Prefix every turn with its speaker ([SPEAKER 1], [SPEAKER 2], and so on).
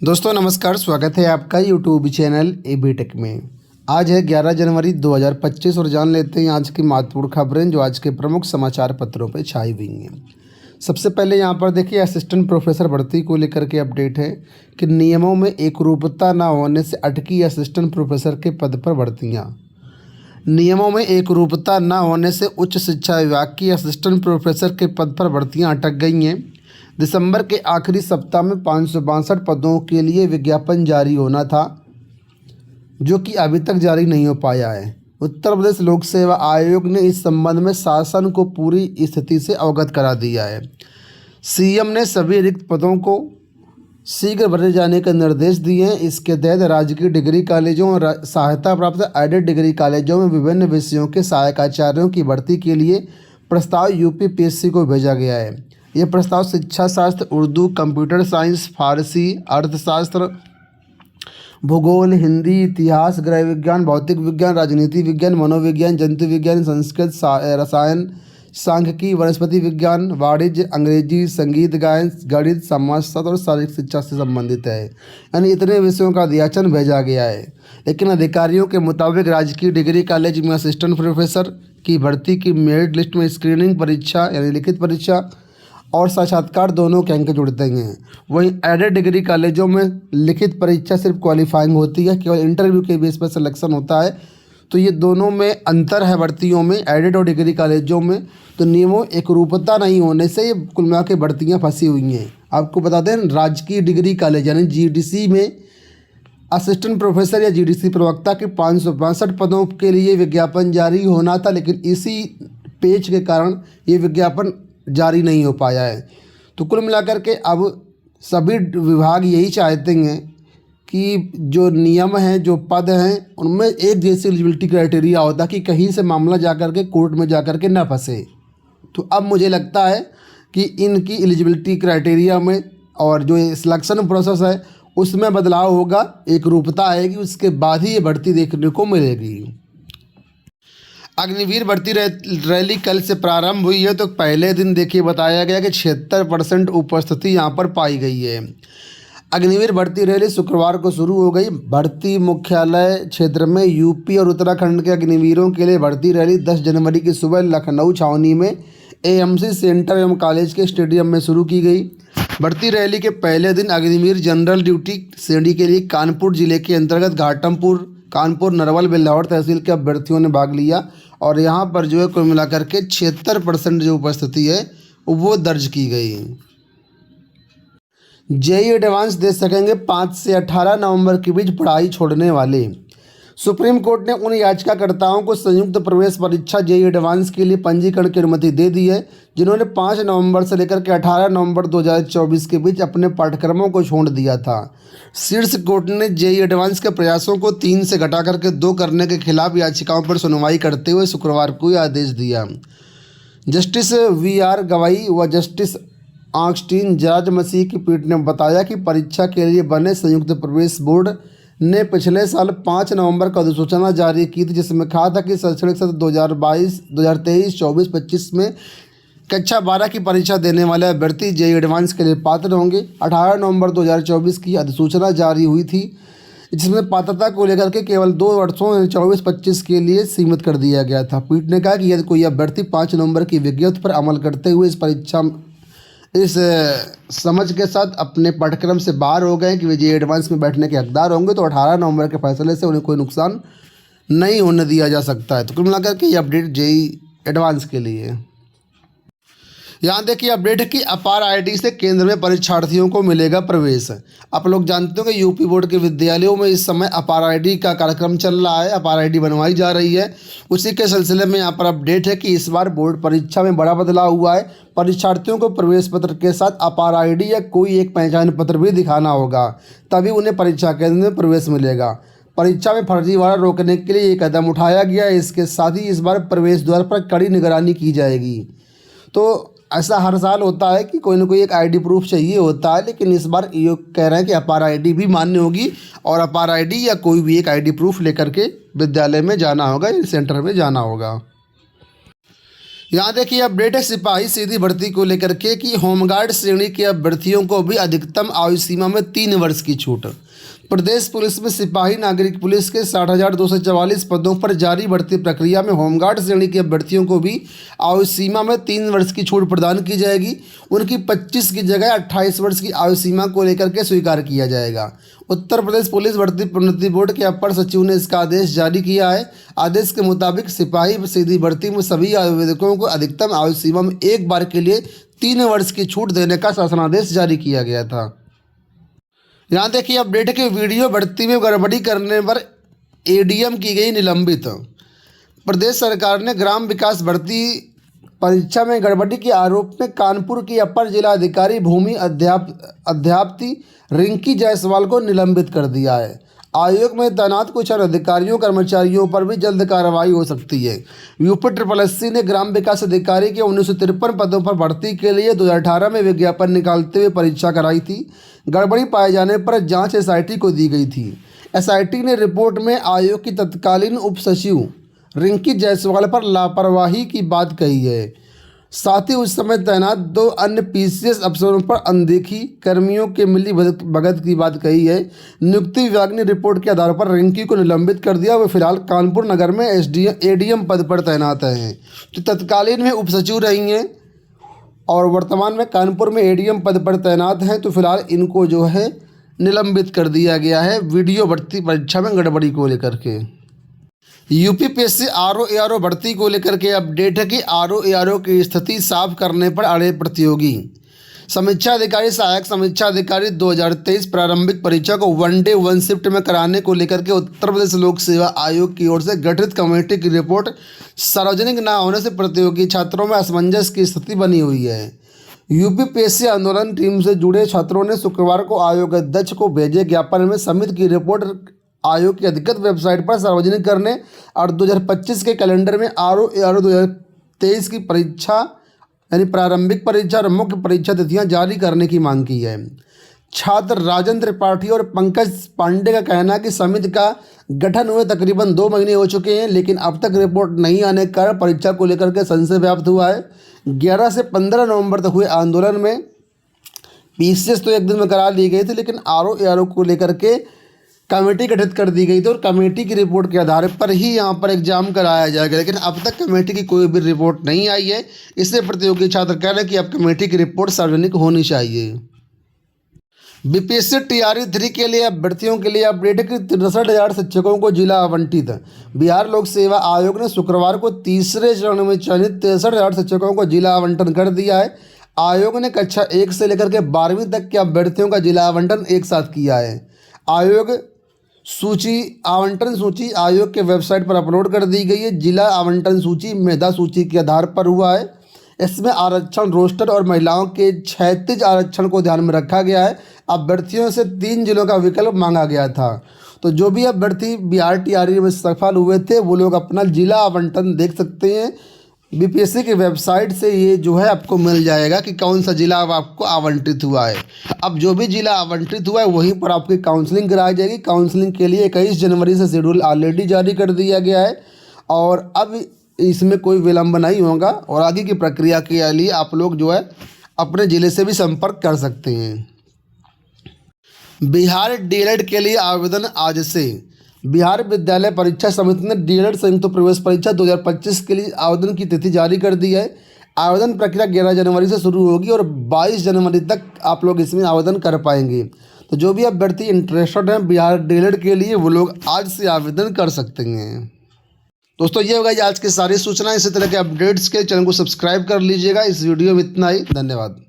[SPEAKER 1] दोस्तों नमस्कार, स्वागत है आपका यूट्यूब चैनल एबी टेक में। आज है 11 जनवरी 2025 और जान लेते हैं आज की महत्वपूर्ण खबरें जो आज के प्रमुख समाचार पत्रों पर छाई हुई हैं। सबसे पहले यहां पर देखिए असिस्टेंट प्रोफेसर भर्ती को लेकर के अपडेट है कि नियमों में एकरूपता न होने से अटकी असिस्टेंट प्रोफेसर के पद पर भर्तियाँ। नियमों में एकरूपता न होने से उच्च शिक्षा विभाग की असिस्टेंट प्रोफेसर के पद पर भर्तियाँ अटक गई हैं। दिसंबर के आखिरी सप्ताह में 562 पदों के लिए विज्ञापन जारी होना था, जो कि अभी तक जारी नहीं हो पाया है। उत्तर प्रदेश लोक सेवा आयोग ने इस संबंध में शासन को पूरी स्थिति से अवगत करा दिया है। सीएम ने सभी रिक्त पदों को शीघ्र भरे जाने के निर्देश दिए हैं। इसके तहत राजकीय डिग्री कॉलेजों और सहायता प्राप्त एडेड डिग्री कॉलेजों में विभिन्न विषयों के सहायक आचार्यों की भर्ती के लिए प्रस्ताव यूपीपीएससी को भेजा गया है। यह प्रस्ताव शिक्षा शास्त्र, उर्दू, कंप्यूटर साइंस, फारसी, अर्थशास्त्र, भूगोल, हिंदी, इतिहास, गृह विज्ञान, भौतिक विज्ञान, राजनीति विज्ञान, मनोविज्ञान, जंतु विज्ञान, संस्कृत, रसायन, सांख्यिकी, वनस्पति विज्ञान, वाणिज्य, अंग्रेजी, संगीत, गायन, गणित, समाजशास्त्र और शारीरिक शिक्षा से संबंधित है। यानी इतने विषयों का अध्याचन भेजा गया है। लेकिन अधिकारियों के मुताबिक राजकीय डिग्री कॉलेज में असिस्टेंट प्रोफेसर की भर्ती की मेरिट लिस्ट में स्क्रीनिंग परीक्षा यानी लिखित परीक्षा और साक्षात्कार दोनों के अंक जुड़ते हैं। वहीं एडेड डिग्री कॉलेजों में लिखित परीक्षा सिर्फ क्वालिफाइंग होती है, केवल इंटरव्यू के बेस पर सिलेक्शन होता है। तो ये दोनों में अंतर है भर्तियों में, एडेड और डिग्री कॉलेजों में। तो नियमों एकरूपता नहीं होने से ये कुल मिला के भर्तियाँ फंसी हुई हैं। आपको बता दें राजकीय डिग्री कॉलेज यानी जीडीसी में असिस्टेंट प्रोफेसर या जीडीसी प्रवक्ता के 562 पदों के लिए विज्ञापन जारी होना था, लेकिन इसी पेच के कारण ये विज्ञापन जारी नहीं हो पाया है। तो कुल मिलाकर के अब सभी विभाग यही चाहते हैं कि जो नियम हैं, जो पद हैं, उनमें एक जैसी एलिजिबिलिटी क्राइटेरिया होता कि कहीं से मामला जाकर के कोर्ट में जाकर के ना फंसे। तो अब मुझे लगता है कि इनकी एलिजिबिलिटी क्राइटेरिया में और जो सिलेक्शन प्रोसेस है उसमें बदलाव होगा, एक रूपता आएगी, उसके बाद ही ये भर्ती देखने को मिलेगी। अग्निवीर भर्ती रैली कल से प्रारंभ हुई है। तो पहले दिन देखिए बताया गया कि 76% उपस्थिति यहां पर पाई गई है। अग्निवीर भर्ती रैली शुक्रवार को शुरू हो गई। भर्ती मुख्यालय क्षेत्र में यूपी और उत्तराखंड के अग्निवीरों के लिए भर्ती रैली 10 जनवरी की सुबह लखनऊ छावनी में एएमसी सेंटर एवं कॉलेज के स्टेडियम में शुरू की गई। भर्ती रैली के पहले दिन अग्निवीर जनरल ड्यूटी श्रेणी के लिए कानपुर जिले के अंतर्गत घाटमपुर, कानपुर, नरवल, बिल्हौर तहसील के अभ्यर्थियों ने भाग लिया और यहाँ पर जो है कुल मिलाकर के 76% जो उपस्थिति है वो दर्ज की गई। जेईई एडवांस दे सकेंगे 5 से 18 नवंबर के बीच पढ़ाई छोड़ने वाले। सुप्रीम कोर्ट ने उन याचिकाकर्ताओं को संयुक्त प्रवेश परीक्षा जेईई एडवांस के लिए पंजीकरण की अनुमति दे दी है जिन्होंने 5 नवंबर से लेकर के 18 नवंबर 2024 के बीच अपने पाठ्यक्रमों को छोड़ दिया था। शीर्ष कोर्ट ने जेईई एडवांस के प्रयासों को 3 से घटा करके 2 करने के खिलाफ याचिकाओं पर सुनवाई करते हुए शुक्रवार को यह आदेश दिया। जस्टिस वीआर गवाई व जस्टिस ऑगस्टीन जॉर्ज मसीह की पीठ ने बताया कि परीक्षा के लिए बने संयुक्त प्रवेश बोर्ड ने पिछले साल 5 नवंबर को अधिसूचना जारी की थी, जिसमें कहा था कि शैक्षणिक सत्र 2023, 24, 25 में कक्षा 12 की परीक्षा देने वाले अभ्यर्थी जेईई एडवांस के लिए पात्र होंगे। 18 नवंबर 2024 की अधिसूचना जारी हुई थी, जिसमें पात्रता को लेकर के केवल 2 वर्षों 24-25 के लिए सीमित कर दिया गया था। पीठ ने कहा कि यदि कोई अभ्यर्थी 5 नवंबर की विज्ञप्ति पर अमल करते हुए इस समझ के साथ अपने पाठ्यक्रम से बाहर हो गए कि वे जेईई एडवांस में बैठने के हकदार होंगे, तो 18 नवंबर के फैसले से उन्हें कोई नुकसान नहीं होने दिया जा सकता है। तो कुल मिलाकर के ये अपडेट जेईई एडवांस के लिए। यहाँ देखिए अपडेट है कि अपार आईडी से केंद्र में परीक्षार्थियों को मिलेगा प्रवेश। आप लोग जानते हो कि यूपी बोर्ड के विद्यालयों में इस समय अपार आईडी का कार्यक्रम चल रहा है, अपार आईडी बनवाई जा रही है। उसी के सिलसिले में यहाँ पर अपडेट है कि इस बार बोर्ड परीक्षा में बड़ा बदलाव हुआ है। परीक्षार्थियों को प्रवेश पत्र के साथ अपार आईडी या कोई एक पहचान पत्र भी दिखाना होगा, तभी उन्हें परीक्षा केंद्र में प्रवेश मिलेगा। परीक्षा में फर्जीवाड़ा रोकने के लिए ये कदम उठाया गया है। इसके साथ ही इस बार प्रवेश द्वार पर कड़ी निगरानी की जाएगी। तो ऐसा हर साल होता है कि कोई ना कोई एक आईडी प्रूफ चाहिए होता है, लेकिन इस बार ये कह रहे हैं कि अपार आईडी भी मान्य होगी और अपार आईडी या कोई भी एक आईडी प्रूफ लेकर के विद्यालय में जाना होगा, सेंटर में जाना होगा। यहाँ देखिए अपडेट है सिपाही सीधी भर्ती को लेकर के कि होमगार्ड श्रेणी के अभ्यर्थियों को भी अधिकतम आयु सीमा में 3 वर्ष की छूट। प्रदेश पुलिस में सिपाही नागरिक पुलिस के 60,244 पदों पर जारी भर्ती प्रक्रिया में होमगार्ड श्रेणी के अभ्यर्थियों को भी आयु सीमा में 3 वर्ष की छूट प्रदान की जाएगी। उनकी 25 की जगह 28 वर्ष की आयु सीमा को लेकर के स्वीकार किया जाएगा। उत्तर प्रदेश पुलिस भर्ती प्रोन्नति बोर्ड के अपर सचिव ने इसका आदेश जारी किया है। आदेश के मुताबिक सिपाही सीधी भर्ती में सभी आवेदकों को अधिकतम आयु सीमा में एक बार के लिए 3 वर्ष की छूट देने का शासनादेश जारी किया गया था। यहाँ देखिए अपडेट है कि वीडियो भर्ती में गड़बड़ी करने पर एडीएम की गई निलंबित। प्रदेश सरकार ने ग्राम विकास भर्ती परीक्षा में गड़बड़ी के आरोप में कानपुर की अपर जिला अधिकारी भूमि अध्यापती रिंकी जायसवाल को निलंबित कर दिया है। आयोग में तैनात कुछ अधिकारियों कर्मचारियों पर भी जल्द कार्रवाई हो सकती है। यूपी ने ग्राम विकास अधिकारी के 1953 पदों पर भर्ती के लिए 2018 में विज्ञापन निकालते हुए परीक्षा कराई थी। गड़बड़ी पाए जाने पर जांच एसआईटी को दी गई थी। एसआईटी ने रिपोर्ट में आयोग की तत्कालीन उप सचिव रिंकी जायसवाल पर लापरवाही की बात कही है। साथ ही उस समय तैनात 2 अन्य पीसीएस अफसरों पर अनदेखी, कर्मियों के मिली भगत की बात कही है। नियुक्ति विभाग ने रिपोर्ट के आधार पर रिंकी को निलंबित कर दिया। वे फिलहाल कानपुर नगर में एडीएम पद पर तैनात हैं। तो तत्कालीन में उप सचिव रही हैं और वर्तमान में कानपुर में एडीएम पद पर तैनात हैं। तो फिलहाल इनको जो है निलंबित कर दिया गया है वीडियो भर्ती परीक्षा में गड़बड़ी को लेकर के। यूपीपीएससी आरओ भर्ती को लेकर के अपडेट है कि आरओ की स्थिति साफ करने पर अड़े प्रतियोगी। समीक्षा अधिकारी सहायक समीक्षा अधिकारी 2023 प्रारंभिक परीक्षा को 1 डे 1 शिफ्ट में कराने को लेकर के उत्तर प्रदेश लोक सेवा आयोग की ओर से गठित कमेटी की रिपोर्ट सार्वजनिक न होने से प्रतियोगी छात्रों में असमंजस की स्थिति बनी हुई है। यूपीपीएससी आंदोलन टीम से जुड़े छात्रों ने शुक्रवार को आयोग अध्यक्ष को भेजे ज्ञापन में समिति की रिपोर्ट आयोग की अधिकृत वेबसाइट पर सार्वजनिक करने और 2025 के कैलेंडर में आरओ 2023 की परीक्षा यानी प्रारंभिक परीक्षा और मुख्य परीक्षा तिथियां जारी करने की मांग की है। छात्र राजेंद्र त्रिपाठी और पंकज पांडे का कहना है कि समिति का गठन हुए तकरीबन 2 महीने हो चुके हैं, लेकिन अब तक रिपोर्ट नहीं आने के कारण परीक्षा को लेकर के संशय व्याप्त हुआ है। 11 से 15 नवंबर तक हुए आंदोलन में पीसीएस तो एक दिन में करा ली गई थी, लेकिन आरओ को लेकर के कमेटी गठित कर दी गई थी और कमेटी की रिपोर्ट के आधार पर ही यहाँ पर एग्जाम कराया जाएगा। लेकिन अब तक कमेटी की कोई भी रिपोर्ट नहीं आई है। इससे प्रतियोगी छात्र कह रहे हैं कि अब कमेटी की रिपोर्ट सार्वजनिक होनी चाहिए। बीपीएससी टीआरई 3 के लिए अभ्यर्थियों के लिए अपडेट है कि 63,000 शिक्षकों को जिला आवंटित। बिहार लोक सेवा आयोग ने शुक्रवार को तीसरे चरण में चयनित 63,000 शिक्षकों को जिला आवंटन कर दिया है। आयोग ने कक्षा 1 से लेकर के 12वीं तक के अभ्यर्थियों का जिला आवंटन एक साथ किया है। आवंटन सूची आयोग के वेबसाइट पर अपलोड कर दी गई है। जिला आवंटन सूची मेधा सूची के आधार पर हुआ है। इसमें आरक्षण रोस्टर और महिलाओं के क्षैतिज आरक्षण को ध्यान में रखा गया है। अभ्यर्थियों से 3 जिलों का विकल्प मांगा गया था। तो जो भी अभ्यर्थी बिहार टीआरई में सफल हुए थे वो लोग अपना जिला आवंटन देख सकते हैं। बीपीएससी की वेबसाइट से ये जो है आपको मिल जाएगा कि कौन सा जिला अब आपको आवंटित हुआ है। अब जो भी जिला आवंटित हुआ है वहीं पर आपकी काउंसलिंग कराई जाएगी। काउंसलिंग के लिए 21 जनवरी से शेड्यूल ऑलरेडी जारी कर दिया गया है और अब इसमें कोई विलम्ब नहीं होगा और आगे की प्रक्रिया के लिए आप लोग जो है अपने ज़िले से भी संपर्क कर सकते हैं। बिहार डीएलएड के लिए आवेदन आज से। बिहार विद्यालय परीक्षा समिति ने डीएलएड संयुक्त प्रवेश परीक्षा 2025 के लिए आवेदन की तिथि जारी कर दी है। आवेदन प्रक्रिया 11 जनवरी से शुरू होगी और 22 जनवरी तक आप लोग इसमें आवेदन कर पाएंगे। तो जो भी अभ्यर्थी इंटरेस्टेड हैं बिहार डीएलएड के लिए वो लोग आज से आवेदन कर सकते हैं। दोस्तों ये होगा आज की सारी सूचना। इसी तरह के अपडेट्स के चैनल को सब्सक्राइब कर लीजिएगा। इस वीडियो में इतना ही। धन्यवाद।